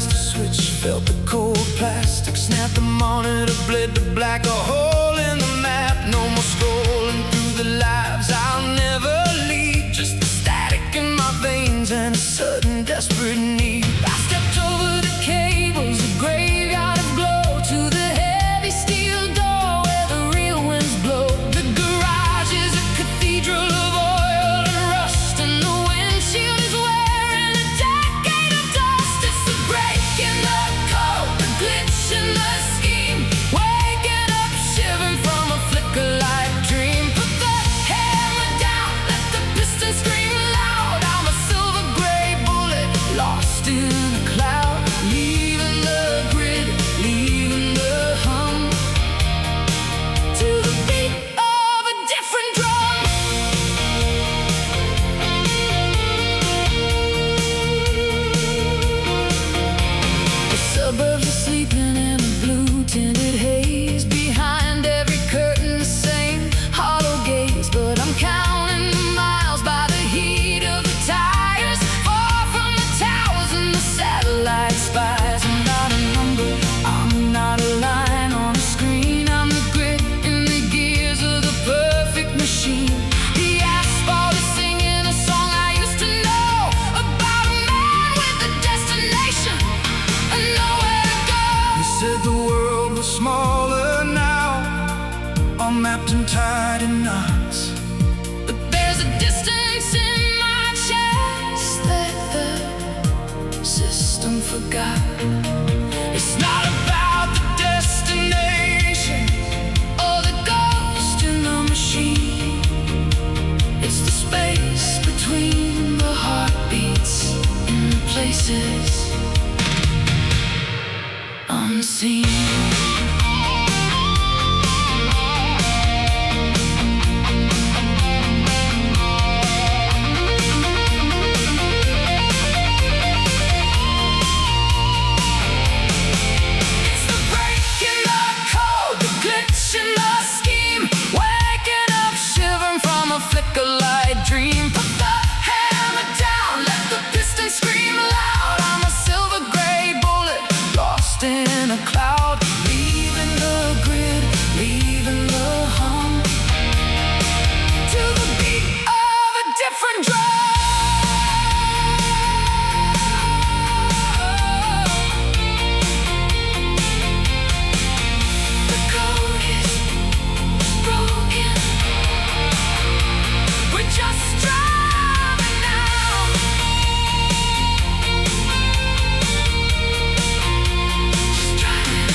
master switch, felt the cold plastic snap. The monitor bled to black, a hole in the map. No more scrolling through the lives I'll never lead. Just the static in my veins and a sudden desperate need. I stepped over the cables, a graveyard of glow, to the heavy steel door where the real winds blow. The garage is a cathedral of oil and rust, and the windshield is wearing a decade of dust. It's the break in the code, the glitch in the scheme, waking up shivering from a flicker-like dream. Put the hammer down, let the piston scream loud. I'm a silver gray bullet lost in a cloud, leaving the grid, leaving the hum, to the beat of a different drum. The suburbs are sleeping in a blue tinted haze. Behind every curtain the same hollow gaze, but I'm counting the miles by the heat of the tires, far from the towers and the satellite spires. I'm not a number, I'm not a line on a screen. I'm the grit in the gears of the perfect machine. The asphalt is singing a song I used to know, about a man with a destination and nowhere to go. You said the world was smaller now, all mapped and tied in knots. But there's a distance in my chest that the system forgot. It's not about the destination or the ghost in the machine. It's the space between the heartbeats in the places unseen. It's the break in the code, the glitch in the scheme, waking up shivering from a flicker-like dream. Put the hammer down, let the piston scream loud. I'm a silver gray bullet lost in a cloud, leaving the grid, leaving the hum, to the beat of a different drum. The code is broken, we're just driving now. Just driving.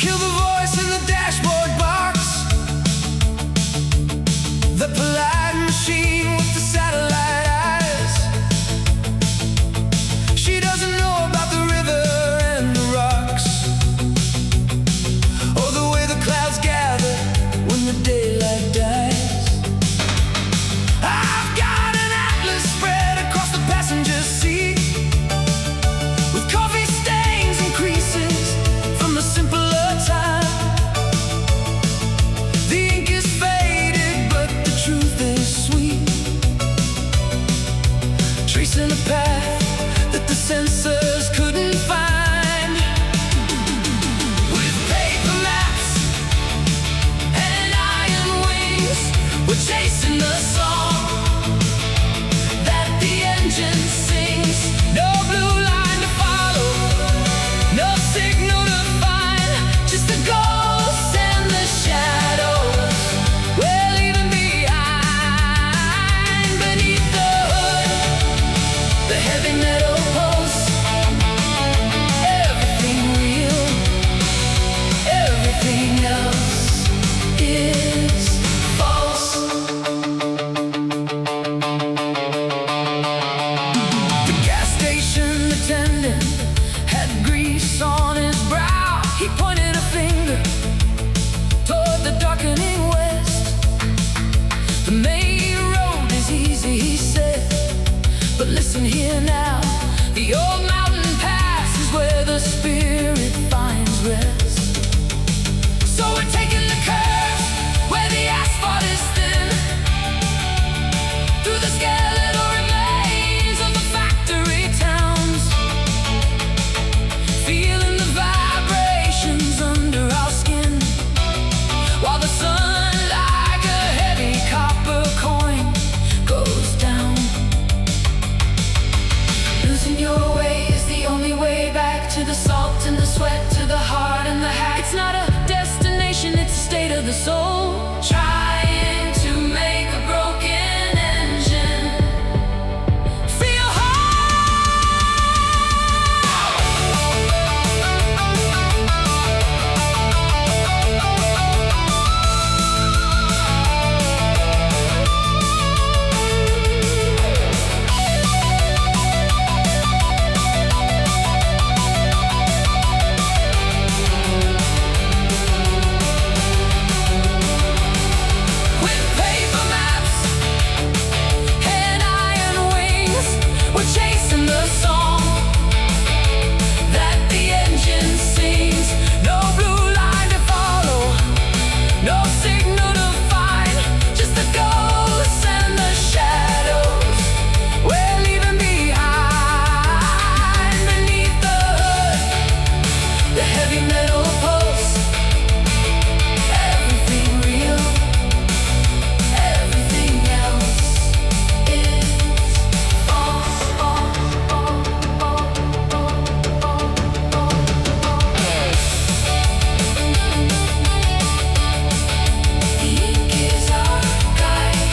Kill the voice in the dashboard box, the polite machine with the satellite eyes. She doesn't know about the river and the rocks, or the way the clouds gather when the daylight dies. I've got an atlas spread across the passenger seat, with coffee stains and creases from the simpler time. The ink is faded, but the truth is sweet, tracing a path that the sensor the song that the engine sings. No blue line to follow, no signal to find, just the ghosts and the shadows we're leaving behind. Beneath the hood, the heavy metal pulse, everything real, everything else is false. The gas station attendant had grease on his brow. He pointed a finger toward the darkening west. The main road is easy, he said, but listen here now. The old mountain pass is where the spirit finds rest. So we're taking the curves where the asphalt is thin, through the skeletal remains of the factory towns, feeling the vibrations under our skin, while the sun, like a heavy copper coin, goes down. Losing your way is the only way back to the salt and the sweat, to the heart and the hack. It's not a destination, it's a state of the soul, trying to make a broken engine feel with paper maps and iron wings. We're chasing the song that the engine sings. No blue line to follow, no signal to find, just the ghosts and the shadows we're leaving behind. Beneath the hood, the heavy metal pulse, everything real, everything else is false. The ink is our guide,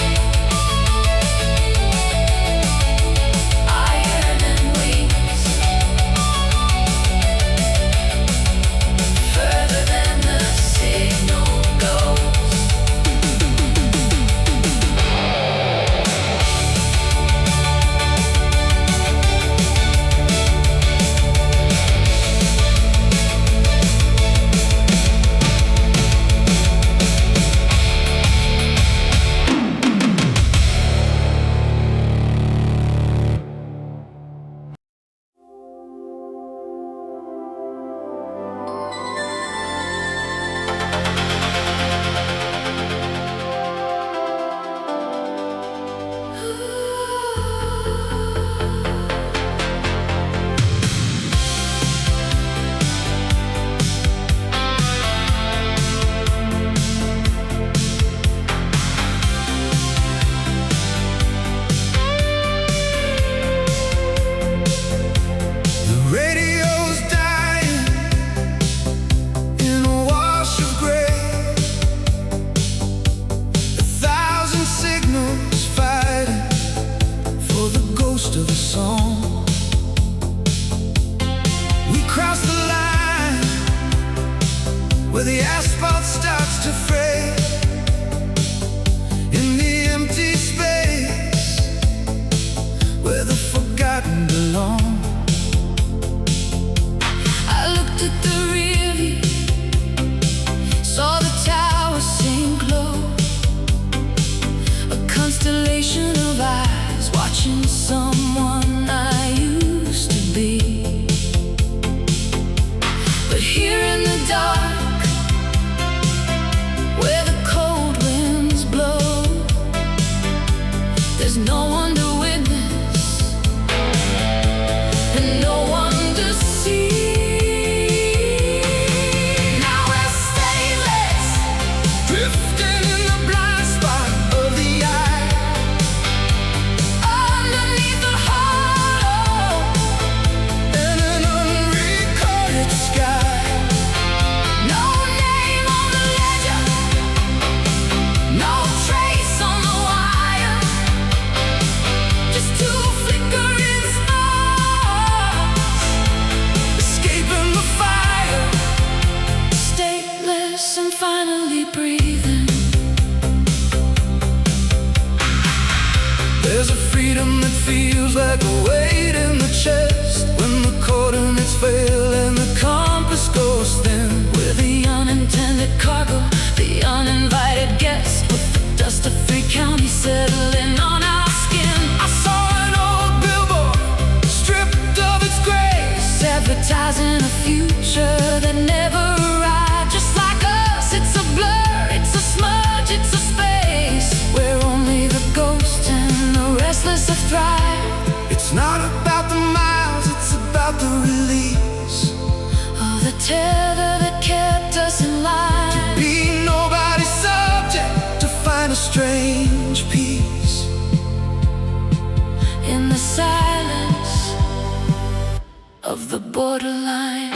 iron and wings, further than the signal goes. The radio's dying in a wash of gray, 1,000 signals fighting for the ghost of a song. We cross the line where the asphalt starts to fray, in the empty space where the forgotten belong. I looked at the rear view, saw the tower sink low, a constellation of eyes watching someone I used to be. But here in the dark, where the cold winds blow, there's no one to witness and no one to see. settling on our skin. I saw an old billboard stripped of its grace, advertising a future that never arrived. Just like us, it's a blur, it's a smudge, it's a space where only the ghost and the restless have thrived. It's not about the miles, it's about the release of the tether that kept us in line. To be nobody's subject, to find a strange peace in the silence of the borderline.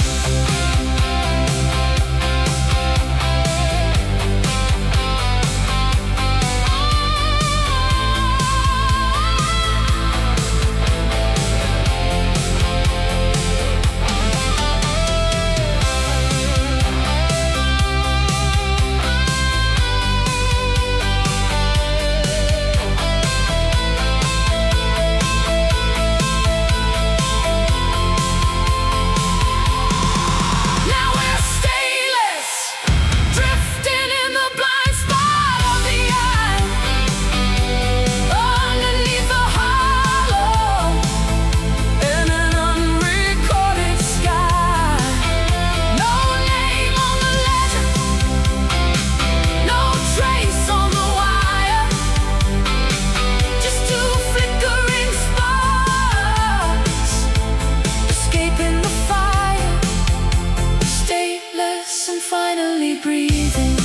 Finally breathing,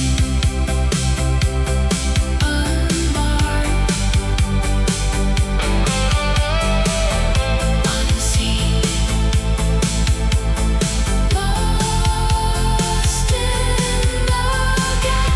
unmarked, unseen, lost in the gap.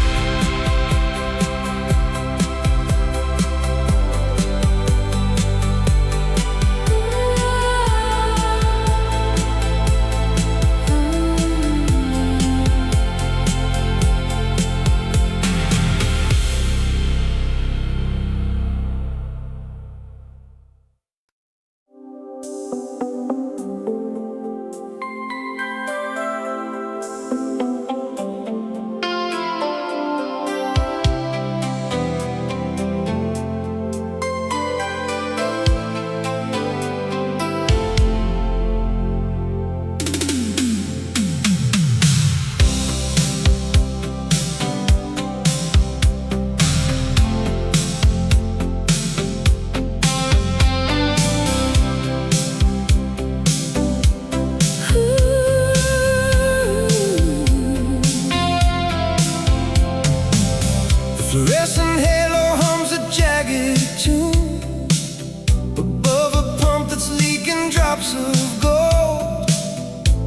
Fluorescent halo hums a jagged tune above a pump that's leaking drops of gold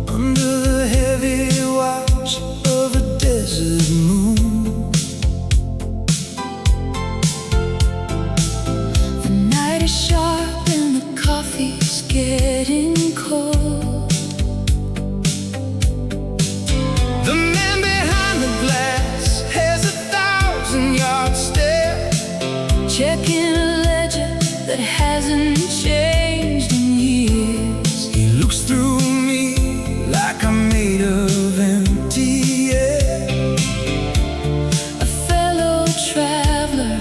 under the heavy watch of a desert moon. The night is sharp and the coffee's getting cold. The man behind the glass has a thousand-yard stare, Checking a ledger that hasn't changed in years. he looks through me like I'm made of empty air. A fellow traveler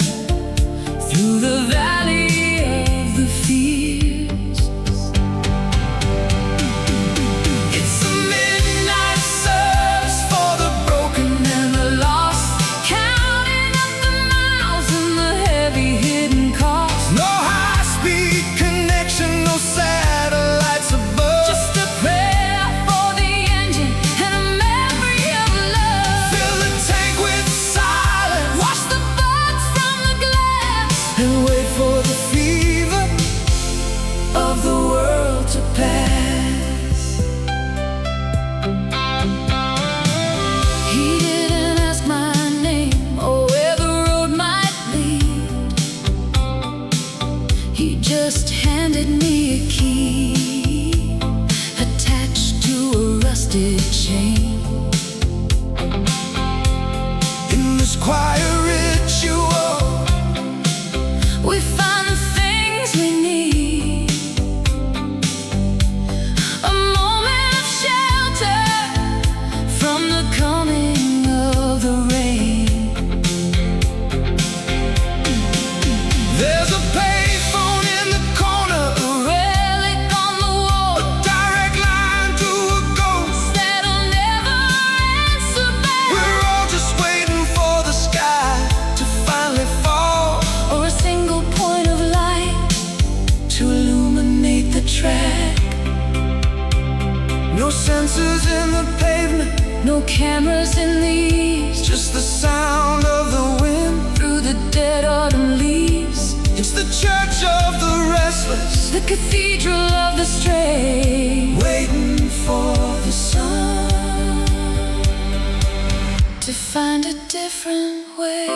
through the valley of the fears. sensors in the pavement, no cameras in these, just the sound of the wind through the dead autumn leaves. It's the church of the restless, the cathedral of the stray, waiting for the sun to find a different way.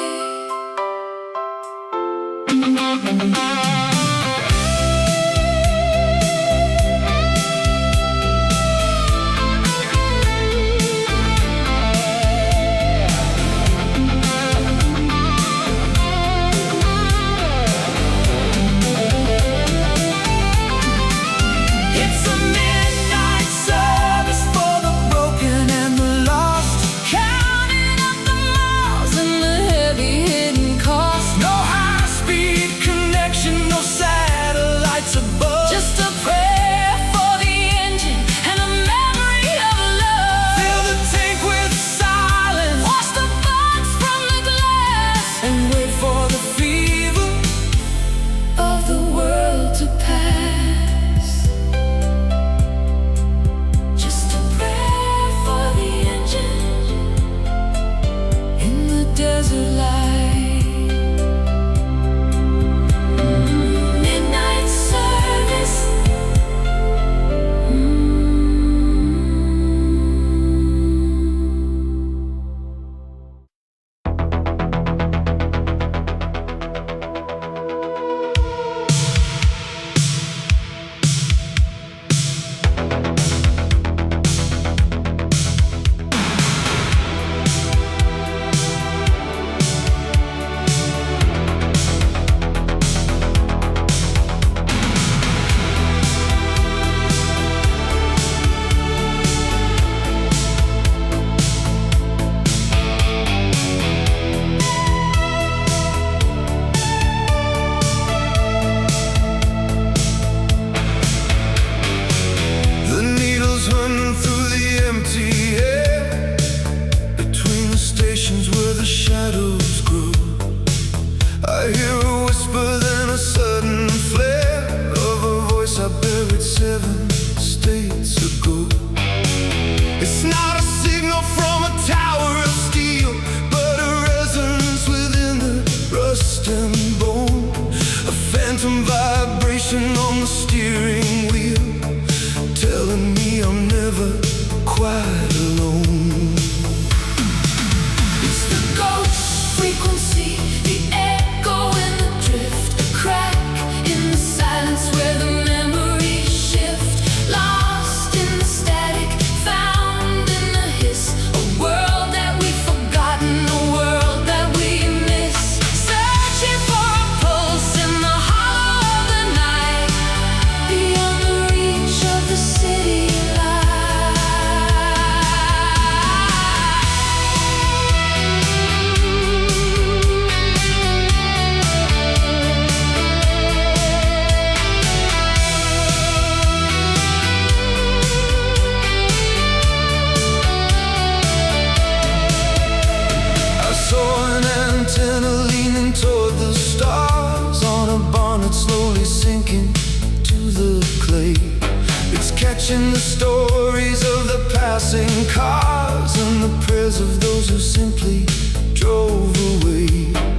Catching the stories of the passing cars and the prayers of those who simply drove away.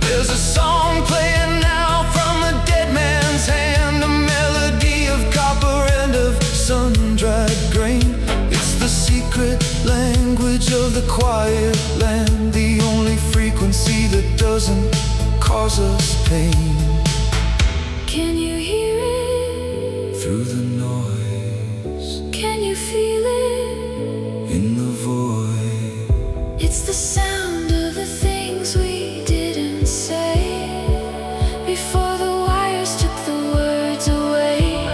There's a song playing now from a dead man's hand, a melody of copper and of sun-dried grain. It's the secret language of the quiet land, the only frequency that doesn't cause us pain. Can you hear it? Through the noise. Can you feel it? In the void. It's the sound of the things we didn't say before the wires took the words away.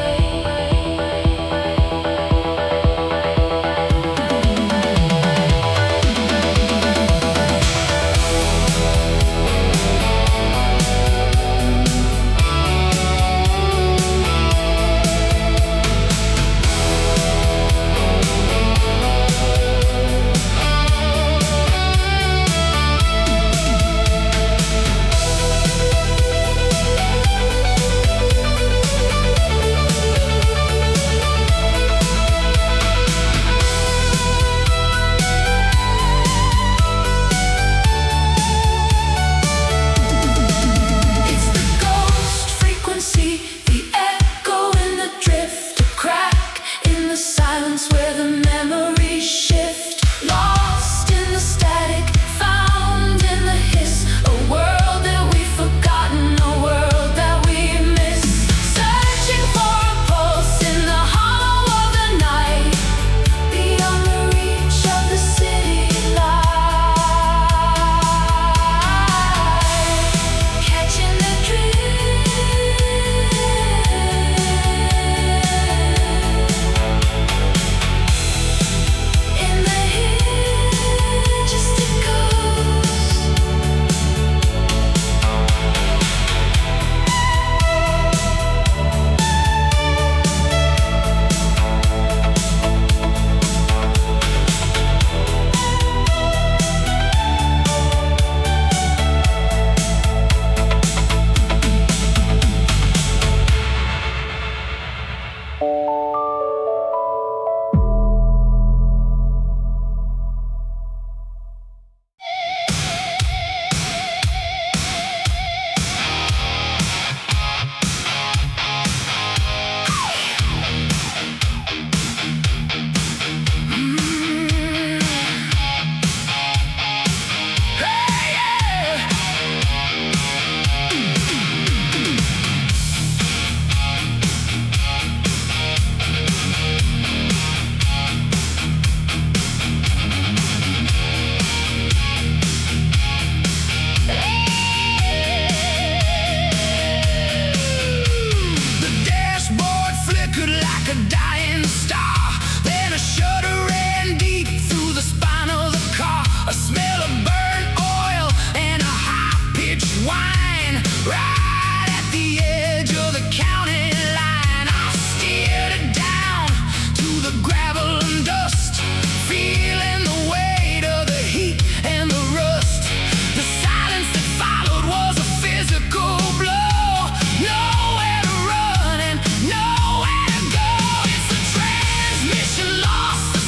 Lost the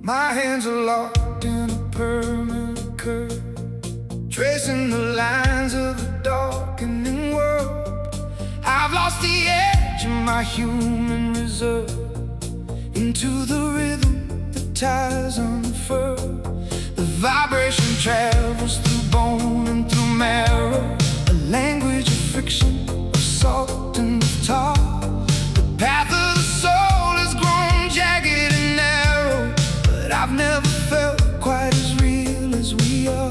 My hands are locked in a permanent curve, tracing the lines of a darkening world. I've lost the edge of my human reserve into the rhythm that ties unfurl. The vibration travels through bone and through marrow, a language of friction, of salt and of tar. The path of the soul has grown jagged and narrow, but I've never felt quite as real as we are.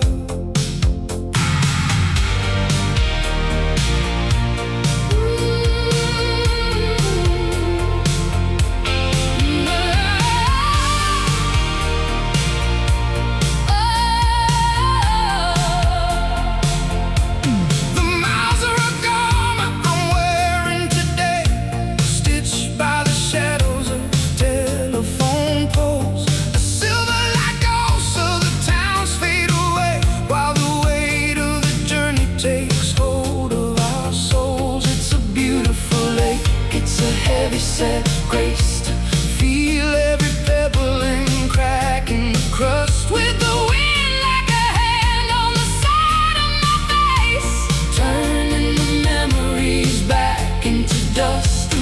Set grace to feel every pebble and crack in the crust, with the wind like a hand on the side of my face, turning the memories back into dust.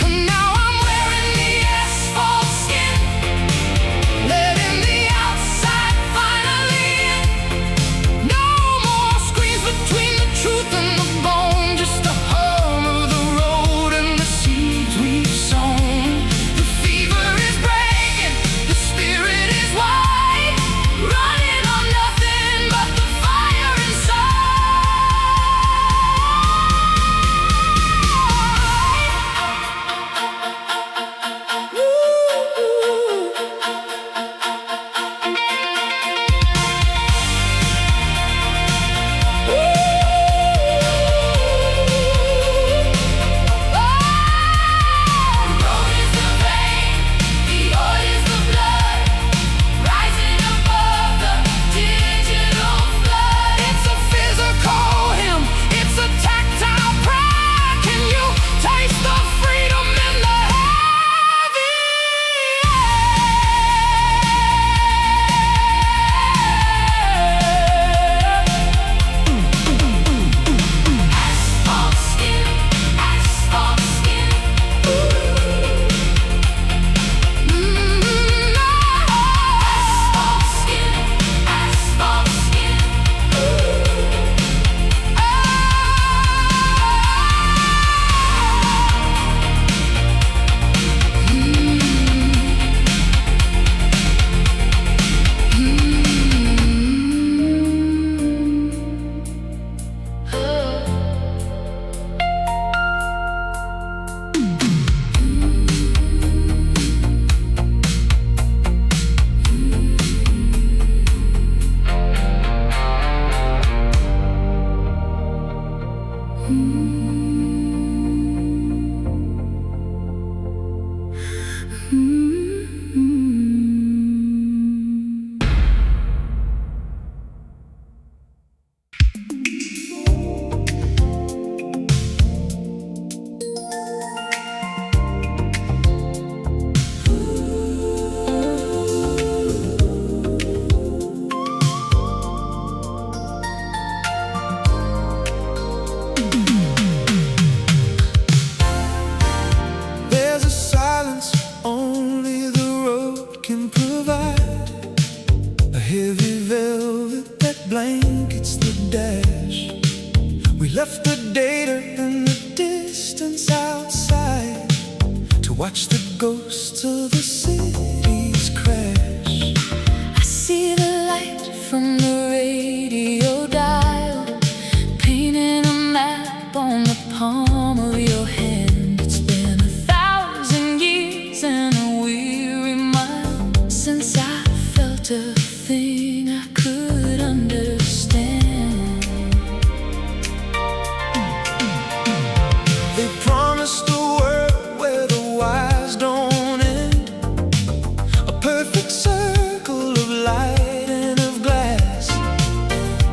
And now I'm wearing the asphalt skin, letting the outside finally in. No more screens between the truth and the bone, just a hum of the road and the seeds we've sown. The fever is breaking, the spirit is wide, running on nothing but the fire inside. Road is the vein, the oil is the blood, rising above the digital flood. It's a physical hymn, it's a tactile pride. Can you taste the freedom in the heavy Asphalt skin, asphalt skin. Asphalt skin, asphalt skin. There's a silence only the road can provide, a heavy velvet that blankets the dash. We left the data in the distance outside to watch the ghosts of the cities crash. I see the light from the radio dial, painting a map on the palm of your hand. It's been 1,000 years and a weary mile since I felt a thing I could understand. They promised a world where the wise don't end, a perfect circle of light and of glass.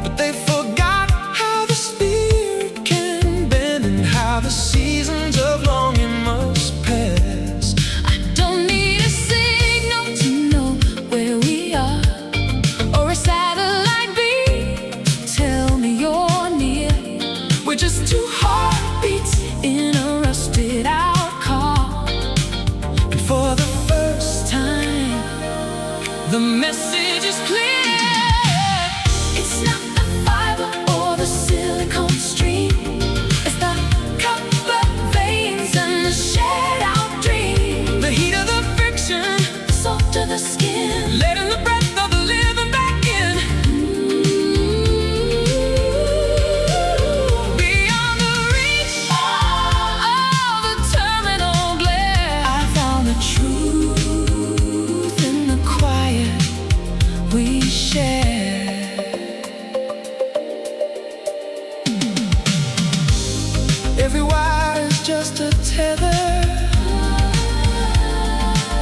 But they forgot how the spirit can bend and how the seasons of longing must pass. I don't need a signal to know The message is clear. It's not the fiber or the silicone stream. It's the copper veins and the shared out dream. The heat of the friction, the salt of the skin, letting the breath of the living back in. Beyond the reach of the terminal glare, I found the truth in the quiet we share. Every wire is just a tether.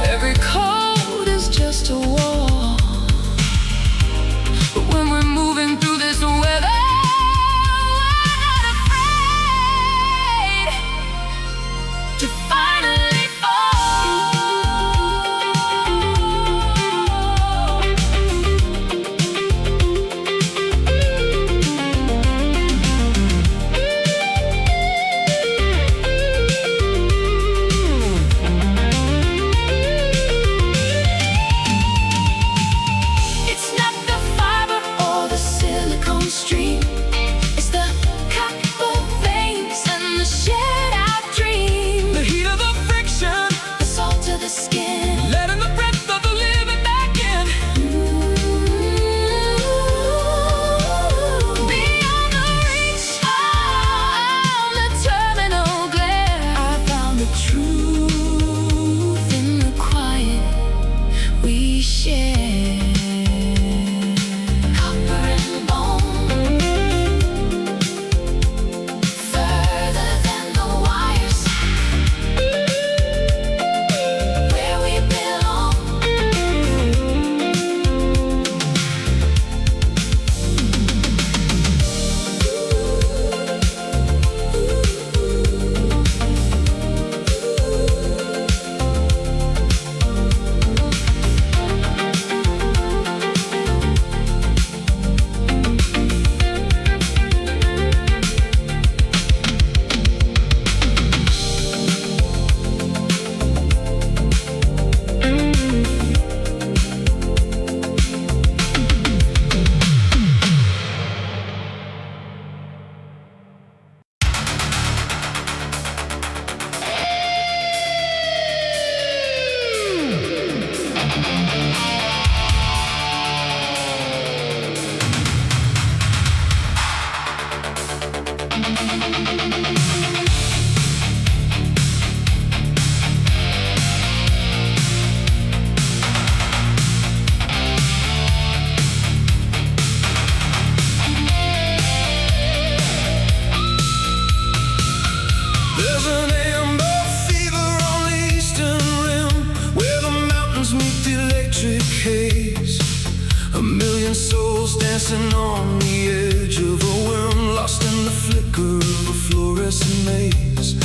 Every code is just a wall. But when we're moving through this weather, we're not afraid to finally fall. It's not the fiber or the silicone stream. It's the copper veins and the shared out dream. The heat of the friction, the salt of the skin, letting the breath of the living back in. Beyond the reach of the terminal glare, I found the truth in the quiet we share. Copper and bone, further than the wires, where we belong. There's an amber fever on the eastern rim, where the mountains meet the electric haze. A million souls dancing on the edge of a worm, lost in the flicker of a fluorescent maze.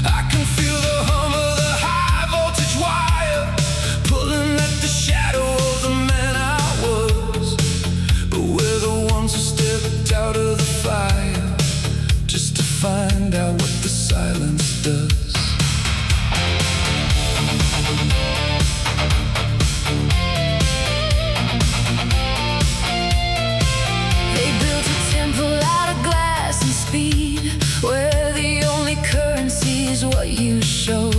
I can feel the hum of the high voltage wire, pulling at the shadow of the man I was. But we're the ones who stepped out of the fire, just to find out what the silence does. They built a temple out of glass and speed, where the only currency is what you show.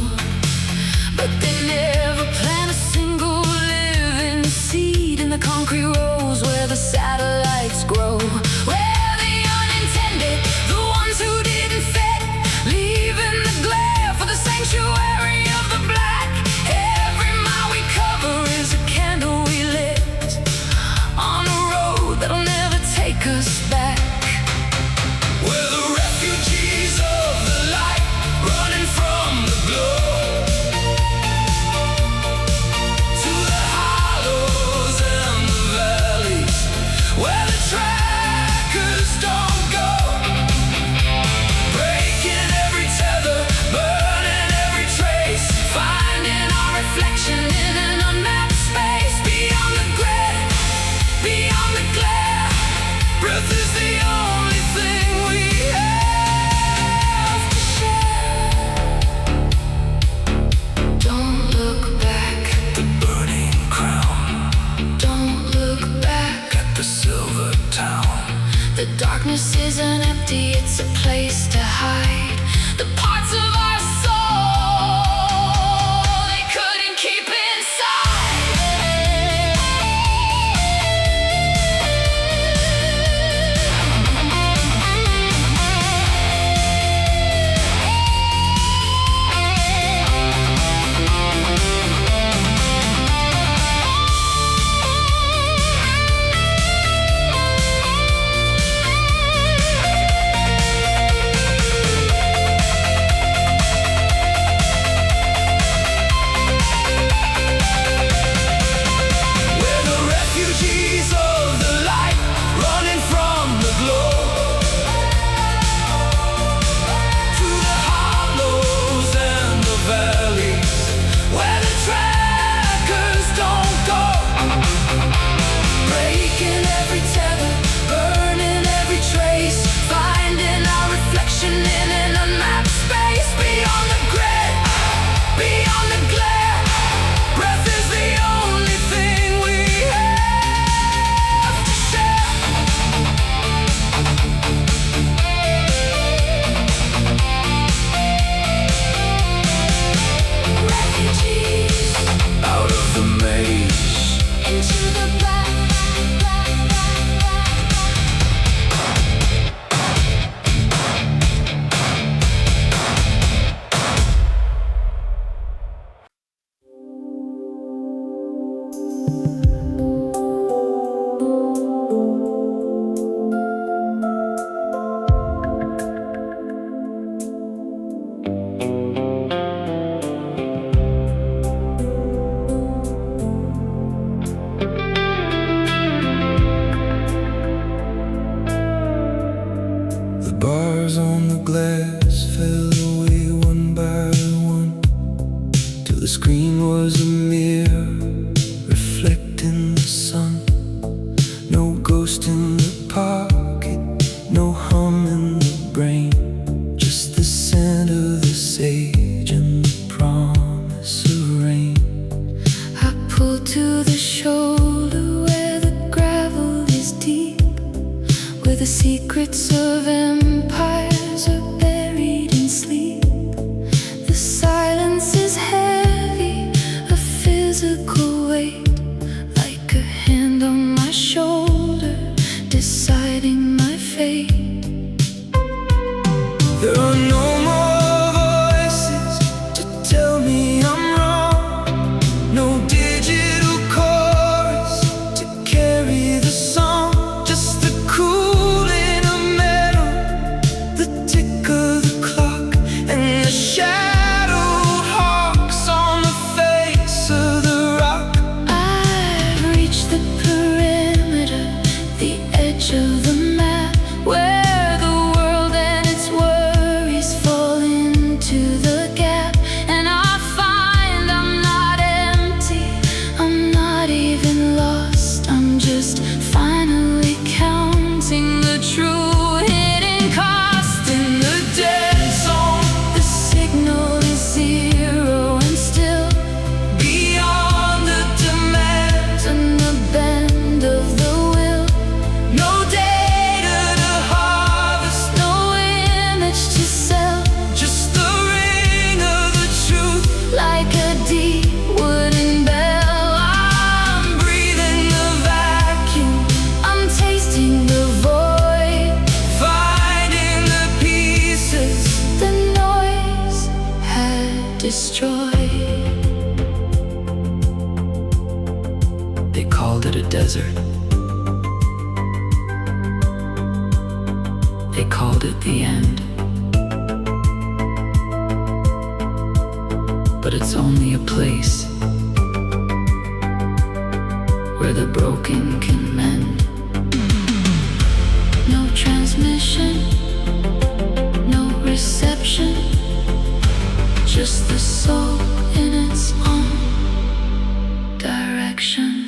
But they never plant a single living seed in the concrete rows where the satellites grow. Where the unintended, the ones who didn't fit, leaving the glare for the sanctuary of the black. Every mile we cover is a candle we lit on a road that'll never take us back. We're the refugees of the light, running from the glow to the hollows and the valleys, where the track The darkness isn't empty, it's a place to hide the parts of our soul they couldn't keep Bars on the glass fell away one by one, till the screen was a mirror reflecting the sun. No ghost in the pocket, no hum in the brain, just the scent of the sage and the promise of rain. I pull to the shoulder where the gravel is deep, where the secrets of empires are buried in sleep. The silence is heavy, a physical weight, like a hand on my shoulder, deciding my fate. There are no more voices to tell me I'm wrong, no digital chorus to carry the song, just the cooling of metal, the tick of the clock, and the shadow hawks on the face of the rock. I've reached the perimeter, the edge of the map, where the world and its worries fall into the gap. And I find I'm not empty, I'm not even lost, I'm just finally counting the true hidden cost. In the dead zone, the signal is zero and still, beyond the demands and the bend of the will. No data to harvest, no image to sell, just the ring of the truth, like a deep wooden bell. I'm breathing the vacuum, I'm tasting the void, finding the pieces the noise had destroyed. They called it a desert. They called it the end. But it's only a place where the broken can mend. No transmission, no reception, just the soul in its own direction.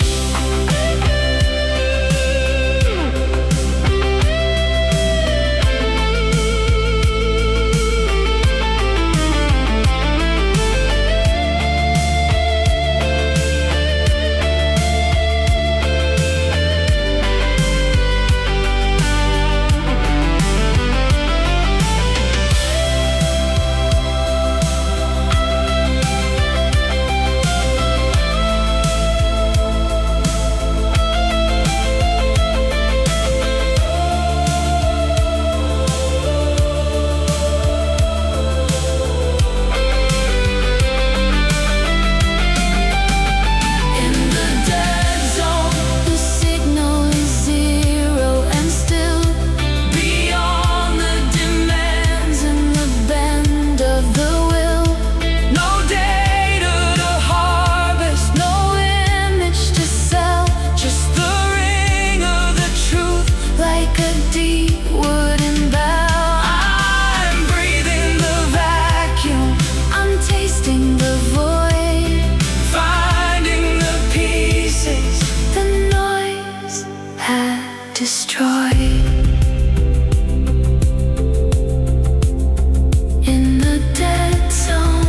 destroyed. In the dead zone,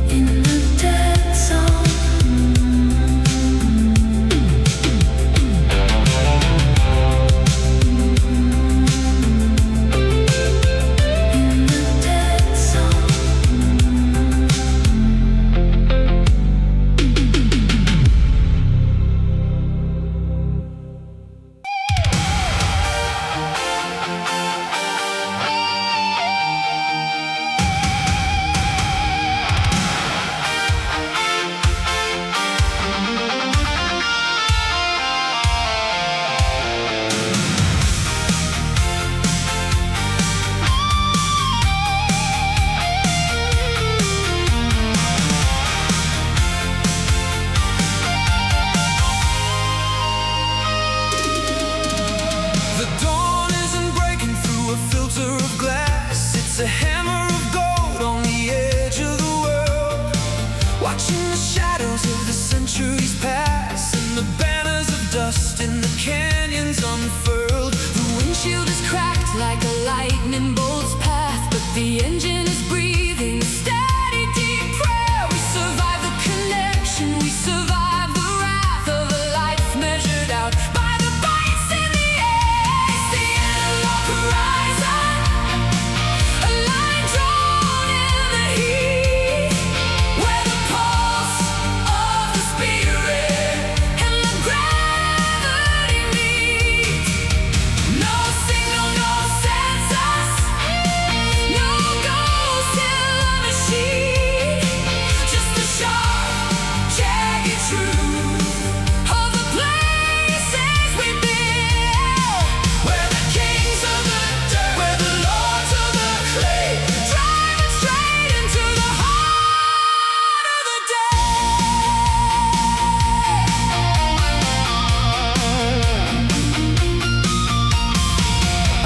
in the dead zone, in the dead zone. The dawn isn't breaking through a filter of glass. It's a hammer of gold on the edge of the world. Watching the shadows of the centuries pass, and the banners of dust in the canyons unfurled. The windshield is cracked like a lightning bolt's path, but the engine is breathing steady, deep prayer. We survive the connection, we survive the wrath of a life measured out by the bites in the air. It's the analog horizon, a line drawn in the heat, where the pulse of the spirit and the gravity meet. No signal, no sensors, no ghost in the machine, just the sharp, jagged truth of the places we've been. We're the kings of the dirt, we're the lords of the clay, Driving straight into the heart of the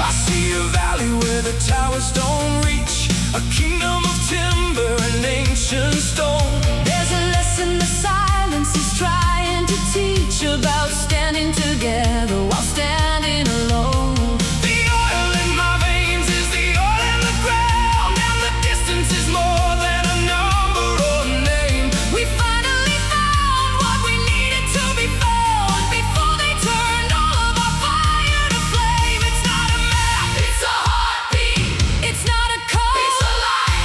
I see a valley where the towers don't reach, a kingdom of timber and ancient stone. There's a lesson the silence is trying to teach about standing together while standing alone. The oil in my veins is the oil in the ground, and the distance is more than a number or a name. We finally found what we needed to be found before they turned all of our fire to flame. It's not a map, It's a heartbeat, it's not a code, it's a light.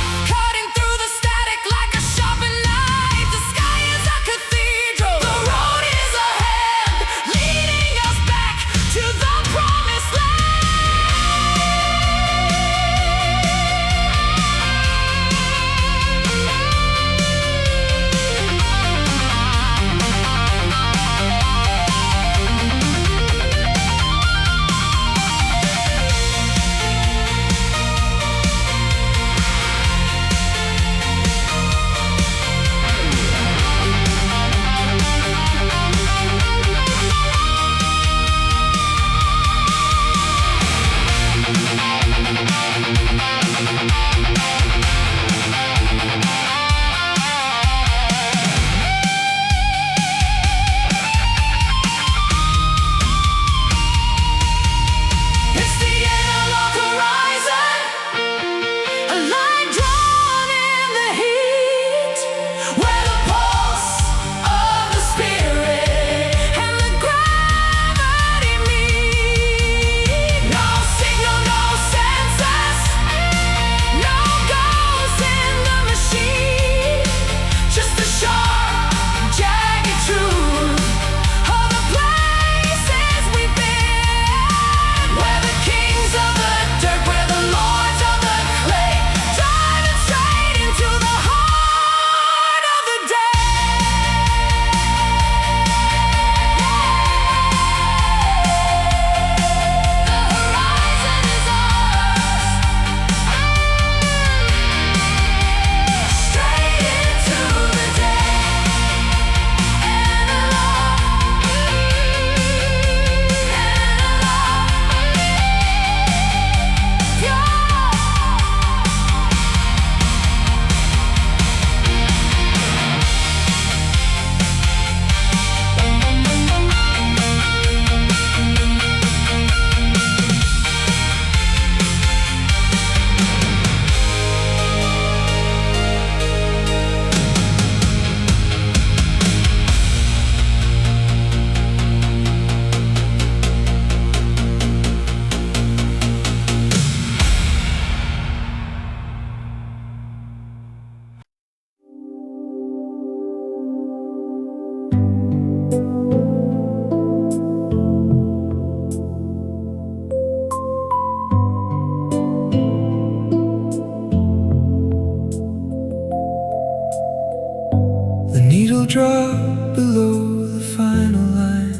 final drop below the final line.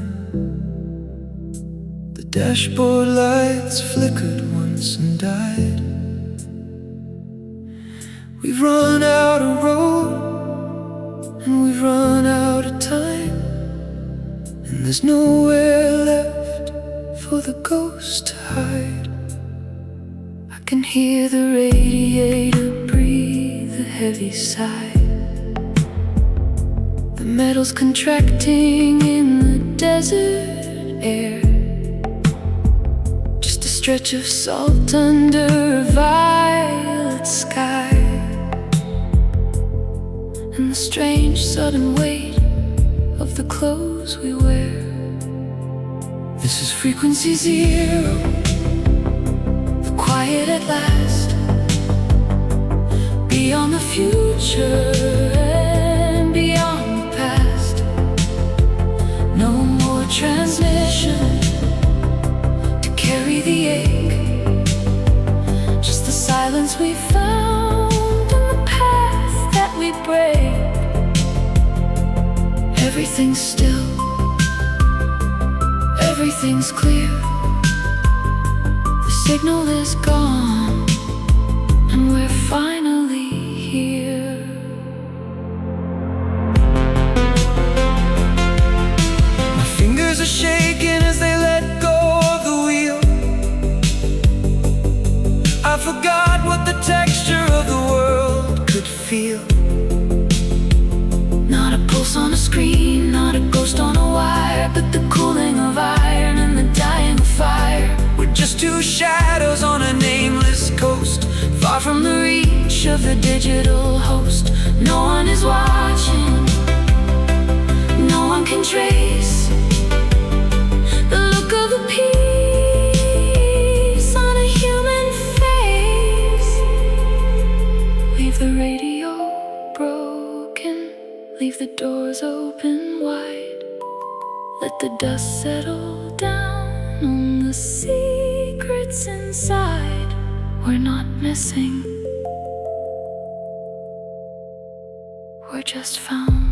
The dashboard lights flickered once and died. We've run out of road, and we've run out of time, and there's nowhere left for the ghost to hide. I can hear the radiator breathe a heavy sigh. The metal's contracting in the desert air, just a stretch of salt under a violet sky. And the strange sudden weight of the clothes we wear. This is frequency zero, the quiet at last. Beyond the future and beyond the past. No more transmission to carry the ache, just the silence we found and the path that we break. Everything's still, everything's clear. The signal is gone, and we're finally here. My fingers are shaking as they let go of the wheel. I forgot what the texture of the world could feel. Not a pulse on a screen, not a ghost on a wire, but the cooling of iron and the dying of fire. We're just two shadows on a nameless coast, far from the reach of the digital host. No one is watching, no one can trace the look of a peace on a human face. Leave the radio broken, leave the doors open wide. Let the dust settle down on the secrets inside. We're not missing, we're just found.